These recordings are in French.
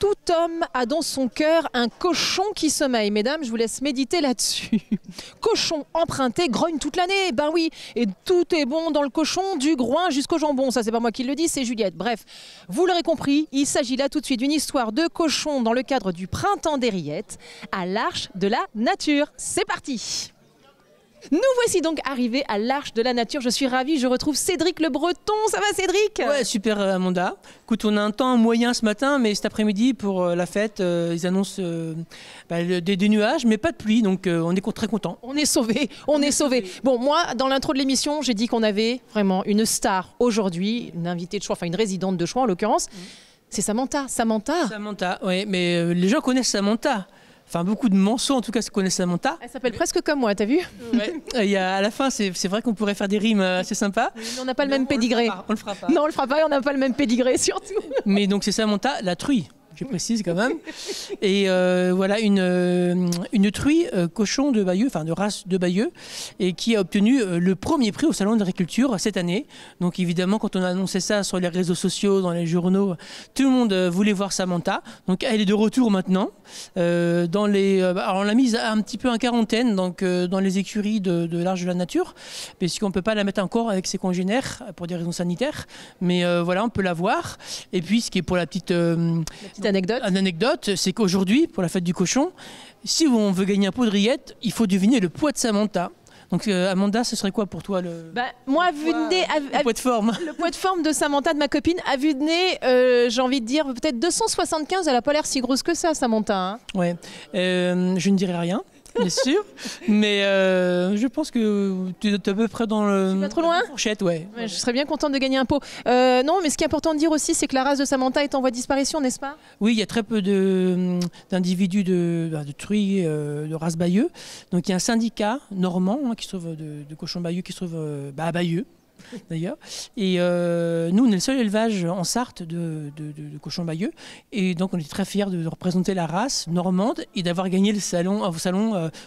Tout homme a dans son cœur un cochon qui sommeille. Mesdames, je vous laisse méditer là-dessus. Cochon emprunté grogne toute l'année. Ben oui, et tout est bon dans le cochon, du groin jusqu'au jambon. Ça, c'est pas moi qui le dis, c'est Juliette. Bref, vous l'aurez compris, il s'agit là tout de suite d'une histoire de cochon dans le cadre du Printemps des Rillettes à l'Arche de la Nature. C'est parti! Nous voici donc arrivés à l'Arche de la Nature. Je suis ravie, je retrouve Cédric Le Breton. Ça va Cédric? Ouais, super Amanda. Écoute, on a un temps moyen ce matin, mais cet après-midi pour la fête, ils annoncent des nuages, mais pas de pluie, donc on est très contents. On est sauvés, on est sauvés. Bon, moi, dans l'intro de l'émission, j'ai dit qu'on avait vraiment une star aujourd'hui, une invitée de choix, enfin une résidente de choix en l'occurrence. C'est Samantha. Samantha, oui, mais les gens connaissent Samantha. Enfin, beaucoup de manceaux, en tout cas, connaissent Samantha. Elle s'appelle presque comme moi, t'as vu? Ouais. À la fin, c'est vrai qu'on pourrait faire des rimes assez sympas. Mais on n'a pas le même pédigré. On le fera pas. Non, on le fera pas et on n'a pas le même pédigré, surtout. Mais donc, c'est Samantha, la truie. Je précise quand même. Et voilà une truie cochon de Bayeux, enfin de race de Bayeux, et qui a obtenu le premier prix au Salon de l'Agriculture cette année. Donc évidemment, quand on a annoncé ça sur les réseaux sociaux, dans les journaux, tout le monde voulait voir Samantha. Donc elle est de retour maintenant. Alors on l'a mise un petit peu en quarantaine, donc dans les écuries de l'Arche de la Nature, puisqu'on ne peut pas la mettre encore avec ses congénères pour des raisons sanitaires. Mais voilà, on peut la voir. Et puis ce qui est pour la petite anecdote, c'est qu'aujourd'hui, pour la fête du cochon, si on veut gagner un pot de rillettes, il faut deviner le poids de Samantha. Donc Amanda, ce serait quoi pour toi moi, à vue de nez, le poids de forme? Le poids de forme de Samantha, de ma copine, à vue de nez, j'ai envie de dire peut-être 275. Elle n'a pas l'air si grosse que ça, Samantha. Hein. Ouais, je ne dirai rien. Bien sûr, mais je pense que tu es à peu près dans le. Pas trop loin. Fourchette, ouais. Je serais bien contente de gagner un pot. Non, mais ce qui est important de dire aussi, c'est que la race de Samantha est en voie de disparition, n'est-ce pas? Oui, il y a très peu d'individus de truies de race Bayeux. Donc il y a un syndicat normand qui se trouve de cochons Bayeux qui se trouve à Bayeux. D'ailleurs. Et nous, on est le seul élevage en Sarthe de cochons Bayeux. Et donc, on est très fiers de représenter la race normande et d'avoir gagné au salon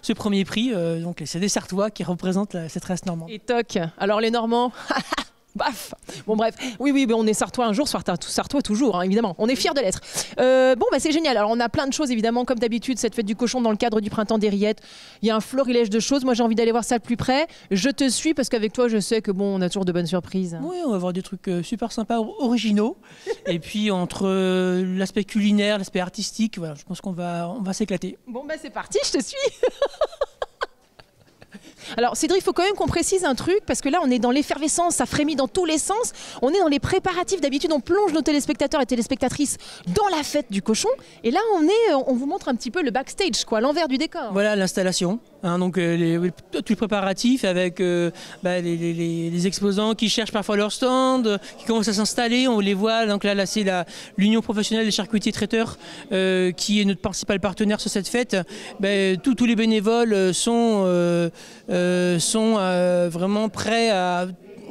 ce premier prix. Donc, c'est des Sartois qui représentent cette race normande. Et toc. Alors, les Normands. Baf. Bon bref, oui, mais on est Sartois un jour, Sartois toujours, hein, évidemment. On est fiers de l'être. C'est génial. Alors on a plein de choses, évidemment, comme d'habitude, cette fête du cochon dans le cadre du Printemps des Rillettes. Il y a un florilège de choses. Moi, j'ai envie d'aller voir ça de plus près. Je te suis parce qu'avec toi, je sais que on a toujours de bonnes surprises. Oui, on va voir des trucs super sympas, originaux. Et puis entre l'aspect culinaire, l'aspect artistique, voilà, je pense qu'on va s'éclater. Bon, c'est parti, je te suis. Alors Cédric, il faut quand même qu'on précise un truc, parce que là on est dans l'effervescence, ça frémit dans tous les sens, on est dans les préparatifs, d'habitude on plonge nos téléspectateurs et téléspectatrices dans la fête du cochon, et là on vous montre un petit peu le backstage, l'envers du décor. Voilà l'installation, donc tous les préparatifs avec les exposants qui cherchent parfois leur stand, qui commencent à s'installer, on les voit, donc là c'est l'Union professionnelle des charcutiers traiteurs qui est notre principal partenaire sur cette fête. Tous les bénévoles sont vraiment prêts à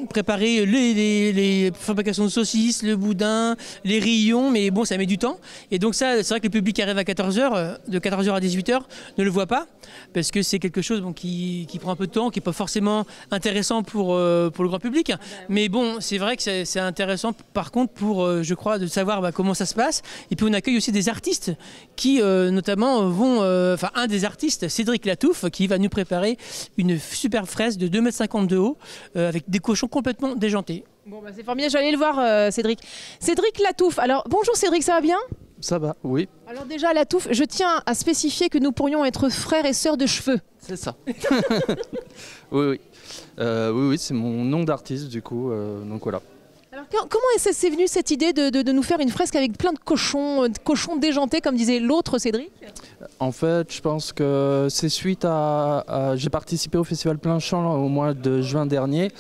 préparer les fabrications de saucisses, le boudin, les rillons, mais bon, ça met du temps. Et donc ça, c'est vrai que le public qui arrive à 14h, de 14h à 18h, ne le voit pas, parce que c'est quelque chose qui prend un peu de temps, qui n'est pas forcément intéressant pour le grand public. Mais bon, c'est vrai que c'est intéressant, par contre, pour, je crois, de savoir comment ça se passe. Et puis on accueille aussi des artistes qui, notamment, un des artistes, Cédric Latouffe, qui va nous préparer une super fresque de 2,50 m de haut, avec des cochons complètement déjanté. Bon, c'est formidable, j'allais le voir, Cédric. Cédric Latouffe. Alors, bonjour Cédric, ça va bien? Ça va, oui. Alors déjà, Latouffe, je tiens à spécifier que nous pourrions être frères et sœurs de cheveux. C'est ça. Oui, c'est mon nom d'artiste, du coup, donc voilà. Alors, comment c'est venu cette idée de nous faire une fresque avec plein de cochons déjantés, comme disait l'autre Cédric? En fait, je pense que c'est suite à j'ai participé au Festival Plein Champ au mois de juin dernier.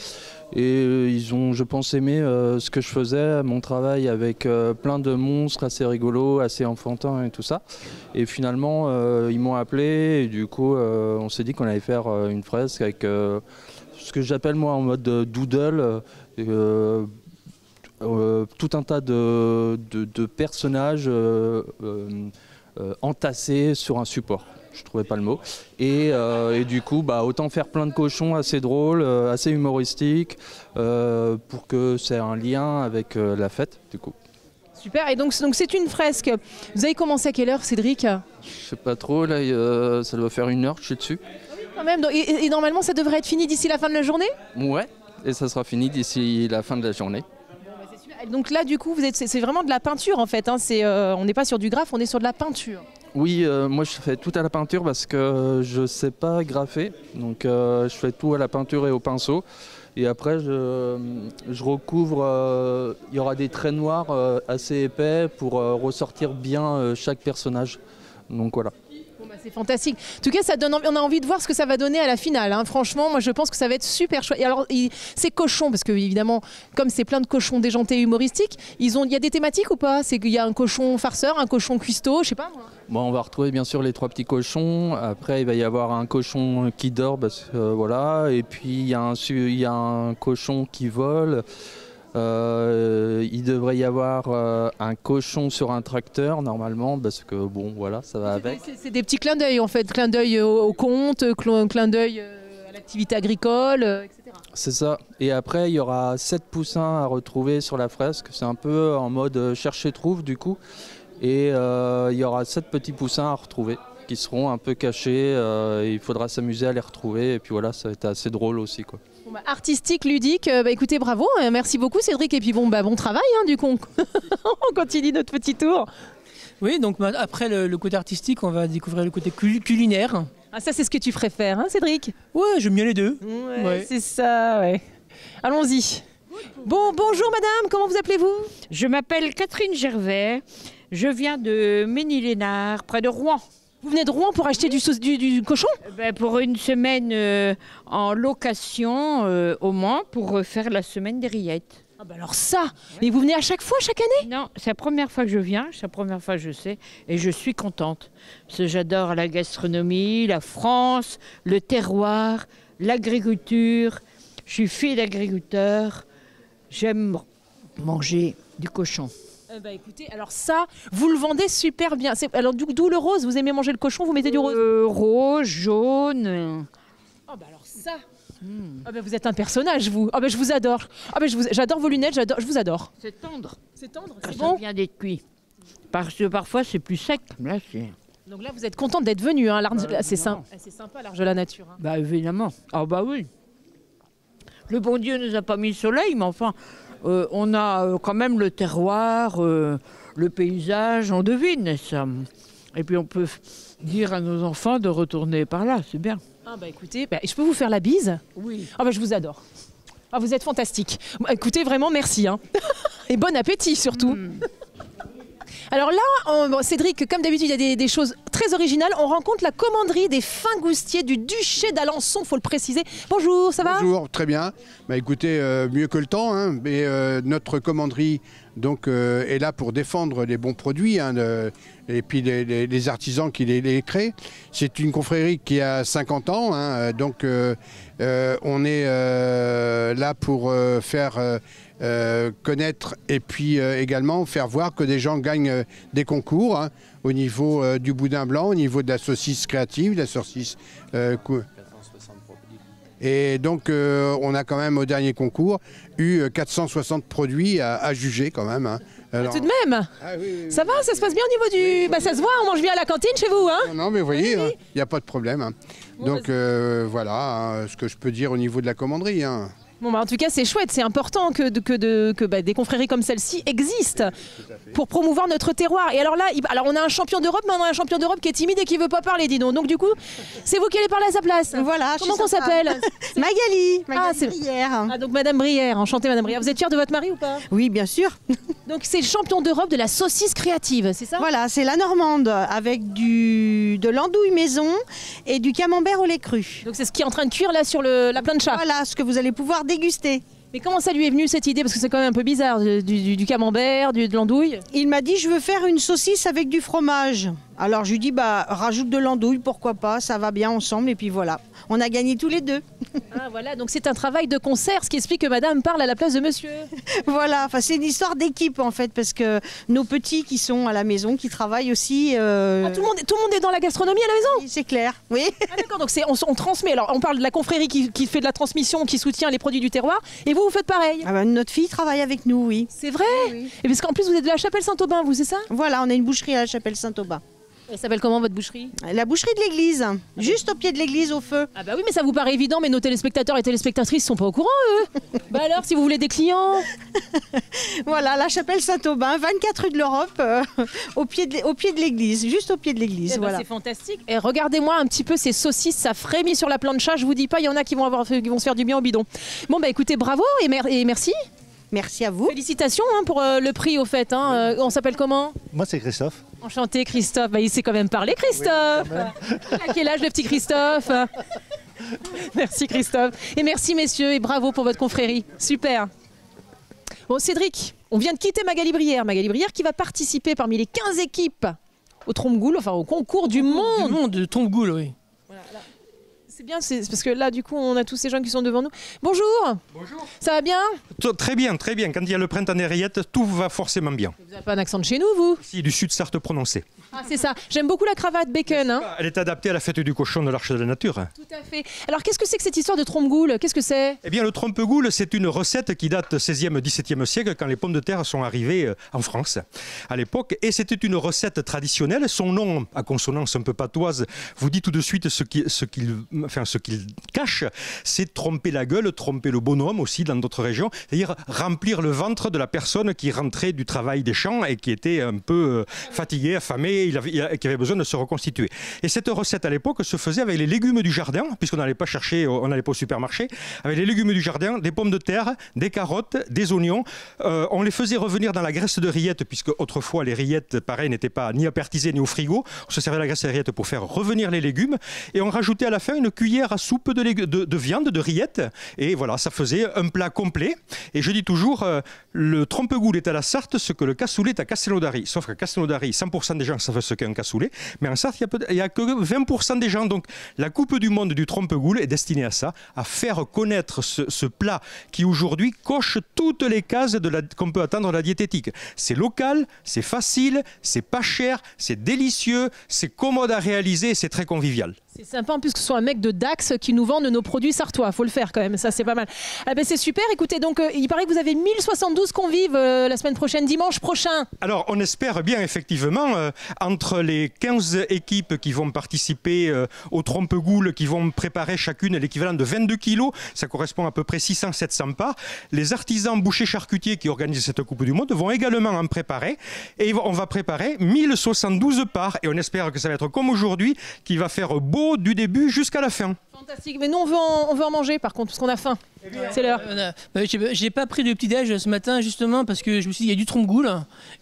Et ils ont, je pense, aimé ce que je faisais, mon travail avec plein de monstres assez rigolos, assez enfantins et tout ça. Et finalement, ils m'ont appelé et du coup, on s'est dit qu'on allait faire une fresque avec ce que j'appelle moi en mode doodle, tout un tas de personnages entassés sur un support. Je trouvais pas le mot. Et du coup, autant faire plein de cochons assez drôles, assez humoristiques, pour que c'est un lien avec la fête, du coup. Super, et donc c'est une fresque. Vous avez commencé à quelle heure, Cédric? Je sais pas trop, là, ça doit faire 1 heure que je suis dessus. Quand même, et normalement ça devrait être fini d'ici la fin de la journée? Ouais, et ça sera fini d'ici la fin de la journée. Donc là, du coup, c'est vraiment de la peinture en fait. Hein. On n'est pas sur du graphe, on est sur de la peinture. Oui, moi je fais tout à la peinture parce que je sais pas graffer. Donc je fais tout à la peinture et au pinceau. Et après, je recouvre, il y aura des traits noirs assez épais pour ressortir bien chaque personnage. Donc voilà. Bon, bah, c'est fantastique. En tout cas, on a envie de voir ce que ça va donner à la finale. Hein. Franchement, moi je pense que ça va être super chouette. Et alors, ces cochons, parce que évidemment, comme c'est plein de cochons déjantés humoristiques, il y a des thématiques ou pas? C'est qu'il y a un cochon farceur, un cochon cuistot, je sais pas moi. Bon, on va retrouver bien sûr les 3 petits cochons. Après, il va y avoir un cochon qui dort, parce que, voilà. Et puis il y a un cochon qui vole. Il devrait y avoir un cochon sur un tracteur normalement, parce que bon, voilà, ça va avec. C'est des petits clins d'œil en fait, clin d'œil au conte, clin d'œil à l'activité agricole, etc. C'est ça. Et après, il y aura 7 poussins à retrouver sur la fresque. C'est un peu en mode chercher-trouve du coup. Et il y aura 7 petits poussins à retrouver qui seront un peu cachés. Il faudra s'amuser à les retrouver. Et puis voilà, ça va être assez drôle aussi, quoi. Bon, bah, artistique, ludique, écoutez, bravo, merci beaucoup Cédric. Et puis bon travail, hein, du coup. On continue notre petit tour. Oui, donc après le côté artistique, on va découvrir le côté culinaire. Ah, ça c'est ce que tu préfères, hein, Cédric? Ouais, j'aime bien les deux. Ouais. C'est ça, ouais. Allons-y. Bonjour madame, comment vous appelez-vous? Je m'appelle Catherine Gervais, je viens de Ménil-Lénard, près de Rouen. Vous venez de Rouen pour acheter du cochon? Pour une semaine en location au Mans pour faire la semaine des rillettes. Ah bah alors ça, mais vous venez à chaque fois, chaque année? Non, c'est la première fois que je viens, c'est la première fois que je sais, et je suis contente. Parce que j'adore la gastronomie, la France, le terroir, l'agriculture. Je suis fille d'agriculteur, j'aime manger du cochon. Écoutez, alors ça, vous le vendez super bien. Alors d'où le rose? Vous aimez manger le cochon, vous mettez du rose? Rose, jaune. Oh bah alors ça. Ah bah vous êtes un personnage, vous. Ah bah je vous adore. Ah bah j'adore vos lunettes, je vous adore. C'est tendre. C'est tendre, Ça c'est bon. vient d'être cuit. Parce que parfois c'est plus sec. Là, Donc là vous êtes contente d'être venue. Hein. C'est sympa l'Arche de la Nature. Hein. Bah évidemment. Ah bah oui. Le bon Dieu nous a pas mis le soleil, mais enfin, on a quand même le terroir, le paysage, on devine ça. Et puis on peut dire à nos enfants de retourner par là, c'est bien. Ah bah écoutez, je peux vous faire la bise? Oui. Ah bah je vous adore. Ah vous êtes fantastique. Écoutez, vraiment merci. Hein. Et bon appétit surtout. Alors là, Cédric, comme d'habitude, il y a des choses très originales. On rencontre la commanderie des Fingoustiers du duché d'Alençon, faut le préciser. Bonjour, ça va? Bonjour, très bien. Écoutez, mieux que le temps, hein, mais notre commanderie donc, est là pour défendre les bons produits hein, et puis les artisans qui les créent. C'est une confrérie qui a 50 ans, hein, donc on est là pour faire connaître et puis également faire voir que des gens gagnent des concours hein, au niveau du boudin blanc, au niveau de la saucisse créative, de la saucisse et donc on a quand même au dernier concours eu 460 produits à juger quand même. Hein. Alors... Tout de même oui, ça va, ça se passe bien au niveau du... ça se voit, on mange bien à la cantine chez vous hein? Non mais vous voyez, il n'y a pas de problème. Hein. Donc voilà hein, ce que je peux dire au niveau de la commanderie. Hein. Bon en tout cas c'est chouette, c'est important que des confréries comme celle-ci existent pour promouvoir notre terroir. Et alors là, on a un champion d'Europe, mais on a un champion d'Europe qui est timide et qui veut pas parler, dis donc. Donc du coup, c'est vous qui allez parler à sa place. Voilà. Comment qu'on s'appelle? Magali. C'est Brière. Ah donc Madame Brière, enchantée Madame Brière. Vous êtes fière de votre mari ou pas? Oui, bien sûr. Donc c'est le champion d'Europe de la saucisse créative, c'est ça? Voilà, c'est la normande avec de l'andouille maison et du camembert au lait cru. Donc c'est ce qui est en train de cuire là sur la plancha. Voilà, ce que vous allez pouvoir déguster. Mais comment ça lui est venu cette idée? Parce que c'est quand même un peu bizarre, du camembert, de l'andouille. Il m'a dit, je veux faire une saucisse avec du fromage. Alors je lui dis, bah, rajoute de l'andouille, pourquoi pas, ça va bien ensemble. Et puis voilà, on a gagné tous les deux. Ah, voilà, donc c'est un travail de concert, ce qui explique que madame parle à la place de monsieur. Voilà, enfin, c'est une histoire d'équipe en fait, parce que nos petits qui sont à la maison, qui travaillent aussi... Ah, tout le monde est dans la gastronomie à la maison? C'est clair, oui. Ah, d'accord, donc on transmet. Alors on parle de la confrérie qui fait de la transmission, qui soutient les produits du terroir, et vous faites pareil? Ah bah, notre fille travaille avec nous, oui. C'est vrai? Oui. Et parce qu'en plus vous êtes de la Chapelle Saint-Aubin, vous, c'est ça? Voilà, on a une boucherie à la Chapelle Saint-Aubin. Elle s'appelle comment votre boucherie? La boucherie de l'église, juste au pied de l'église, au feu. Ah bah oui, mais ça vous paraît évident, mais nos téléspectateurs et téléspectatrices sont pas au courant, eux. Bah alors, si vous voulez des clients? Voilà, la Chapelle Saint-Aubin, 24 rue de l'Europe, au pied de l'église, juste au pied de l'église. Eh ben, Voilà. c'est fantastique. Et regardez-moi un petit peu ces saucisses, ça frémit sur la plancha. Je vous dis pas, il y en a qui vont se faire du bien au bidon. Bon bah écoutez, bravo et merci. Merci à vous. Félicitations pour le prix au fait. On s'appelle comment? Moi, c'est Christophe. Enchanté Christophe. Bah, il sait quand même parler Christophe. À quel âge le petit Christophe? Merci Christophe. Et merci messieurs et bravo pour votre confrérie. Super. Bon Cédric, on vient de quitter Magali Brière. Magali Brière qui va participer parmi les 15 équipes au Trompe-Goule, enfin au concours du monde. Du monde de Trompe-Goule, oui. Voilà, là. C'est bien, c'est parce que là, du coup, on a tous ces gens qui sont devant nous. Bonjour. Bonjour. Ça va bien? Très bien, très bien. Quand il y a le printemps des rillettes, tout va forcément bien. Vous n'avez pas un accent de chez nous, vous? Si, du sud Sarthe prononcé. Ah, c'est ça. J'aime beaucoup la cravate bacon. Hein. Elle est adaptée à la fête du cochon de l'Arche de la Nature. Tout à fait. Alors, qu'est-ce que c'est que cette histoire de trompe-goule? Qu'est-ce que c'est? Eh bien, le trompe-goule, c'est une recette qui date 16e, 17e siècle, quand les pommes de terre sont arrivées en France, à l'époque. Et c'était une recette traditionnelle. Son nom, à consonance un peu patoise, vous dit tout de suite ce qu'il cache. C'est tromper la gueule, tromper le bonhomme aussi dans d'autres régions. C'est-à-dire remplir le ventre de la personne qui rentrait du travail des champs et qui était un peu fatigué, affamé, qui avait besoin de se reconstituer. Et cette recette à l'époque se faisait avec les légumes du jardin, puisqu'on n'allait pas chercher, on n'allait pas au supermarché, avec les légumes du jardin, des pommes de terre, des carottes, des oignons. On les faisait revenir dans la graisse de rillettes, puisque autrefois les rillettes, pareil, n'étaient pas ni apertisées ni au frigo. On se servait de la graisse de rillettes pour faire revenir les légumes. Et on rajoutait à la fin une cuillère à soupe de viande, de rillettes. Et voilà, ça faisait un plat complet. Et je dis toujours, le trompe-goule est à la Sarthe ce que le cassoulet est à Castelnaudary. Sauf qu'à Castelnaudary, 100% des gens savent ce qu'est un cassoulet. Mais en Sarthe, il n'y a que 20% des gens. Donc la Coupe du Monde du trompe-goule est destinée à ça, à faire connaître ce plat qui aujourd'hui coche toutes les cases qu'on peut attendre de la diététique. C'est local, c'est facile, c'est pas cher, c'est délicieux, c'est commode à réaliser, c'est très convivial. C'est sympa en plus que ce soit un mec de Dax qui nous vende nos produits sartois. Faut le faire quand même, ça c'est pas mal. Ah ben c'est super, écoutez, donc il paraît que vous avez 1072 convives la semaine prochaine, dimanche prochain. Alors on espère bien effectivement, entre les 15 équipes qui vont participer au trompe-goule, qui vont préparer chacune l'équivalent de 22 kilos, ça correspond à peu près 600-700 parts. Les artisans bouchers charcutiers qui organisent cette Coupe du Monde vont également en préparer. Et on va préparer 1072 parts. Et on espère que ça va être comme aujourd'hui, qui va faire beau du début jusqu'à la fin. Fantastique, mais nous on veut en manger par contre, parce qu'on a faim. C'est l'heure. J'ai pas pris de petit-déj ce matin justement parce que je me suis dit il y a du trompe-goule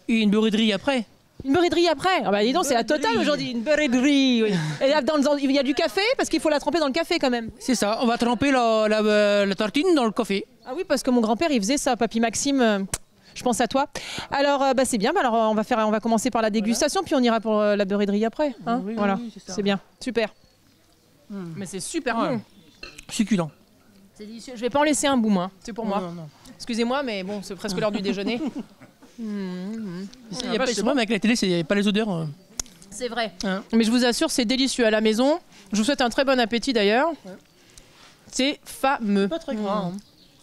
et une beurrerie après. Une beurrerie après? Ah bah dis donc, c'est la totale aujourd'hui, une beurrerie. Oui. Et là, il y a du café, parce qu'il faut la tremper dans le café quand même. C'est ça, on va tremper la tartine dans le café. Ah oui, parce que mon grand-père il faisait ça, papy Maxime. Je pense à toi. Alors, c'est bien. Alors, on va commencer par la dégustation, puis on ira pour la beurrerie après. Hein, oui, voilà, oui, c'est bien, super. Mais c'est super bon. Succulent. C'est délicieux. Je vais pas en laisser un bout, moi. C'est pour moi. Non. Excusez-moi, mais bon, c'est presque l'heure du déjeuner. C'est vrai, mais avec la télé, il n'y a pas les odeurs. C'est vrai. Hein. Mais je vous assure, c'est délicieux à la maison. Je vous souhaite un très bon appétit d'ailleurs. Ouais. C'est fameux. Pas très gras. Hein.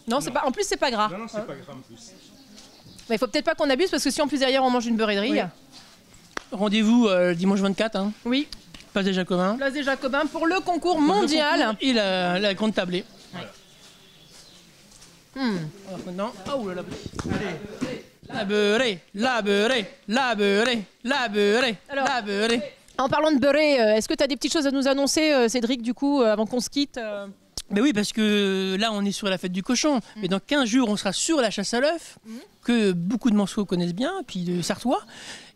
Non, c'est pas. En plus, c'est pas gras. Non, c'est pas gras en plus. Mais il faut peut-être pas qu'on abuse parce que si en plus derrière on mange une beurrerie. Oui. Rendez-vous dimanche 24. Hein. Oui. Place des Jacobins. Place des Jacobins pour le concours mondial. Et la grande tablée. Ouais. Alors maintenant, oh là là. Allez. La beurrée. En parlant de beurrée, est-ce que tu as des petites choses à nous annoncer, Cédric, du coup, avant qu'on se quitte Ben oui, parce que là, on est sur la fête du cochon. Mais dans 15 jours, on sera sur la chasse à l'œuf. que beaucoup de Manceaux connaissent bien, puis de Sartois.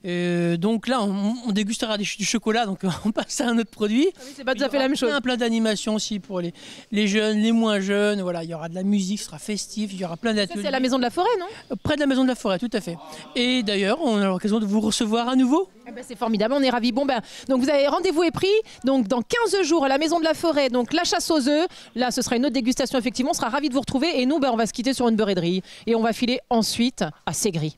Donc là, on dégustera du chocolat, donc on passe à un autre produit. Ah oui, c'est pas tout à fait la même chose. Il y aura plein d'animations aussi pour les jeunes, les moins jeunes. Voilà, il y aura de la musique, ce sera festif, il y aura plein d'ateliers. C'est à la Maison de la Forêt, non? Près de la Maison de la Forêt, tout à fait. Et d'ailleurs, on a l'occasion de vous recevoir à nouveau. C'est formidable, on est ravis. Bon, donc vous avez rendez-vous est pris. Donc dans 15 jours à la Maison de la Forêt, donc la chasse aux œufs. Là, ce sera une autre dégustation, effectivement. On sera ravis de vous retrouver. Et nous, on va se quitter sur une beurre et de riz. Et on va filer ensuite à Ségris.